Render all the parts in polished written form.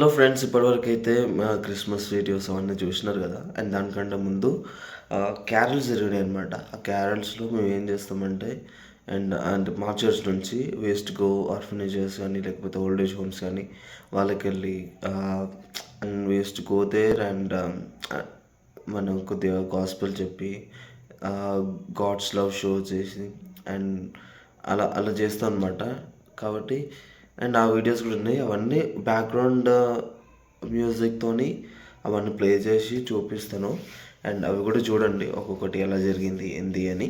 Hello friends, ఇప్పటివరకు అయితే Christmas videos అవన్నీ చూసినారు కదా. అండ్ దానికంటే ముందు క్యారల్స్ జరిగినాయి అనమాట. ఆ క్యారల్స్లో మేము ఏం చేస్తామంటే అండ్ మా చర్చ్ నుంచి వేస్ట్ గో ఆర్ఫనేజెస్ కానీ లేకపోతే ఓల్డ్ ఏజ్ హోమ్స్ కానీ వాళ్ళకి వెళ్ళి and waste go there and మనం కొద్దిగా గాస్పెల్ చెప్పి గాడ్స్ లవ్ షో చేసి అండ్ అలా అలా చేస్తాం అనమాట. కాబట్టి అండ్ ఆ వీడియోస్ కూడా ఉన్నాయి. అవన్నీ బ్యాక్గ్రౌండ్ మ్యూజిక్తోని అవన్నీ ప్లే చేసి చూపిస్తాను. అండ్ అవి కూడా చూడండి ఒక్కొక్కటి ఎలా జరిగింది ఏంది అని.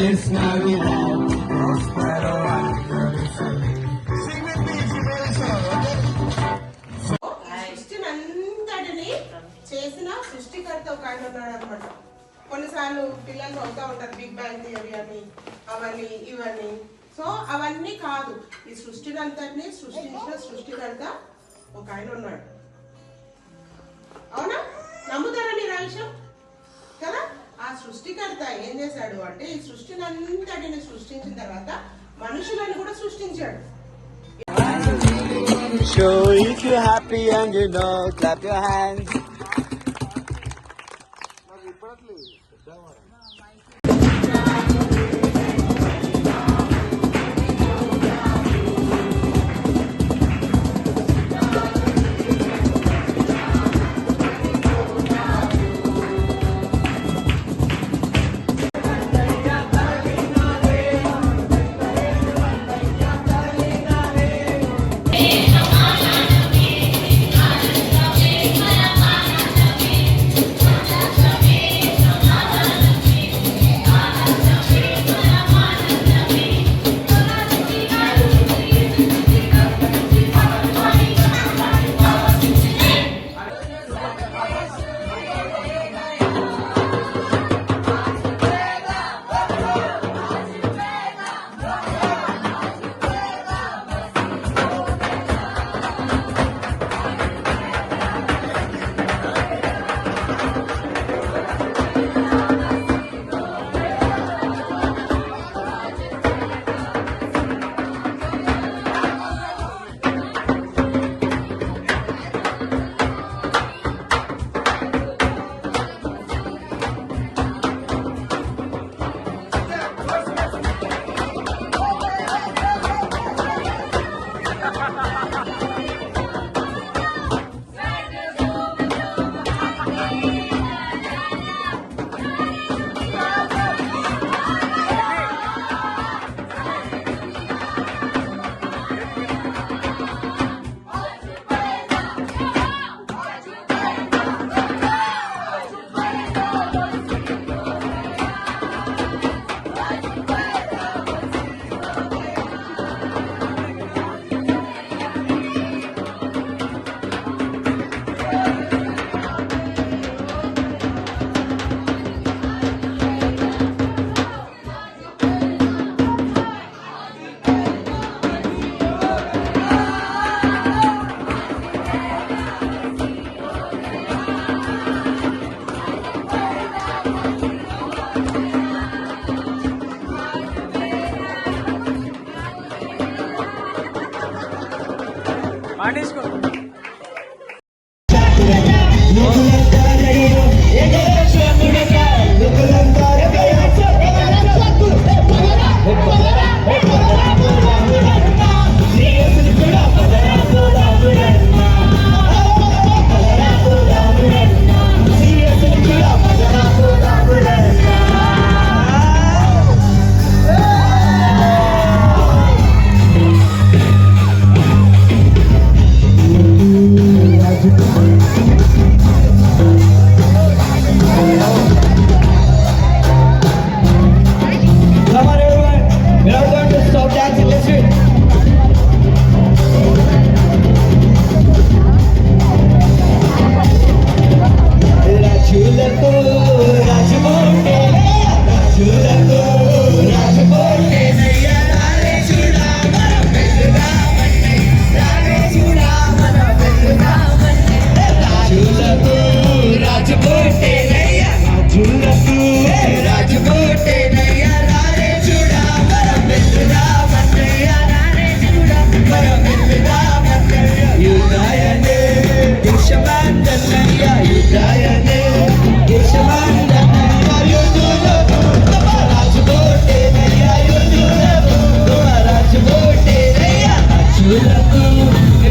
It's not enough. Spread around the city. Sing with me if you really so. సృష్టినంతటిని చేసిన సృష్టికర్త ఒక ఆయన ఉన్నాడు అనమాట. కొన్నిసార్లు పిల్లలు అవుతా ఉంటారు బిగ్ బ్యాంగ్ థియరీ అని అవన్నీ ఇవన్నీ. సో అవన్నీ కాదు, ఈ సృష్టినంతటిని సృష్టించిన సృష్టికర్త ఒక ఆయన ఉన్నాడు. అవునా? నమ్ముతారా మీరు ఆ విషయం కదా? ఆ సృష్టికర్త ఏం చేశాడు అంటే ఈ సృష్టినంతటిని సృష్టించిన తర్వాత మనుషులను కూడా సృష్టించాడు. So if you're happy and you know, clap your hands. Come on, everyone. We are going to stop dancing this week. రాజులకు రాజమోటే రాజులకు రాజమోటే నయ్యా రారే చూడా మన వెలుగామన్నే రారే చూడా మన వెలుగామన్నే రాజులకు రాజమోటే నయ్యా రాజులకు రాజమోటే నయ్యా రారే చూడా మన వెలుగామన్నే రారే చూడా మన వెలుగామన్నే యుగాయనే దేశమందన్నయ్యా యుగాయనే దేశమందన్నయ్యా యుదులకు రాజుకోటే నయ్యా యుదులకు రాజుకోటే నయ్యా రాజులకు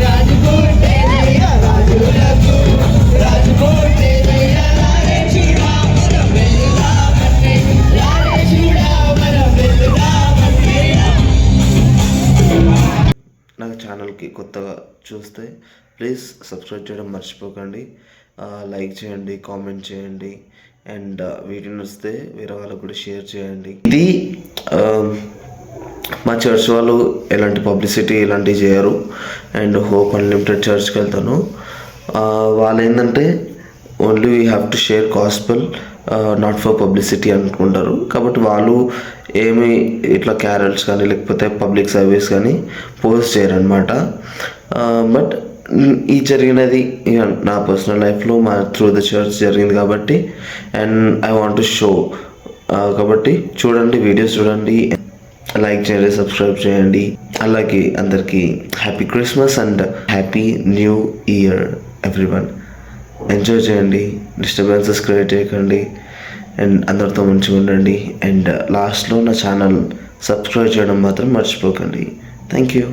రాజుకోటే నయ్యా రాజులకు రాజుకోటే నయ్యా రారే చూడా మన వెలుగామన్నే రారే చూడా మన వెలుగామన్నే నా ఛానల్కి కొత్తగా చూస్తే ప్లీజ్ సబ్స్క్రైబ్ చేయడం మర్చిపోకండి. లైక్ చేయండి, కామెంట్ చేయండి, అండ్ వీడియో నచ్చితే వేరే వాళ్ళకు కూడా షేర్ చేయండి. ఇది మా చర్చ్ వాళ్ళు ఎలాంటి పబ్లిసిటీ ఇలాంటివి చేయరు. అండ్ హోప్ అన్లిమిటెడ్ చర్చ్కి వెళ్తాను. వాళ్ళు ఏంటంటే only we have to share gospel, not for publicity అనుకుంటారు. కాబట్టి వాళ్ళు ఏమి ఇట్లా క్యారల్స్ కానీ లేకపోతే పబ్లిక్ సర్వీస్ కానీ పోస్ట్ చేయరనమాట. బట్ ఈ జరిగినది నా పర్సనల్ లైఫ్లో మా త్రూ ద చర్చ్ జరిగింది కాబట్టి and I want to show. కాబట్టి చూడండి, వీడియోస్ చూడండి, లైక్ చేయండి, సబ్స్క్రైబ్ చేయండి. అలాగే అందరికీ happy Christmas and happy new year everyone. Enjoy చేయండి, డిస్టర్బెన్సెస్ క్రియేట్ చేయకండి, అండ్ అందరితో మంచిగా ఉండండి. అండ్ లాస్ట్లో నా ఛానల్ సబ్స్క్రైబ్ చేయడం మాత్రం మర్చిపోకండి. Thank you.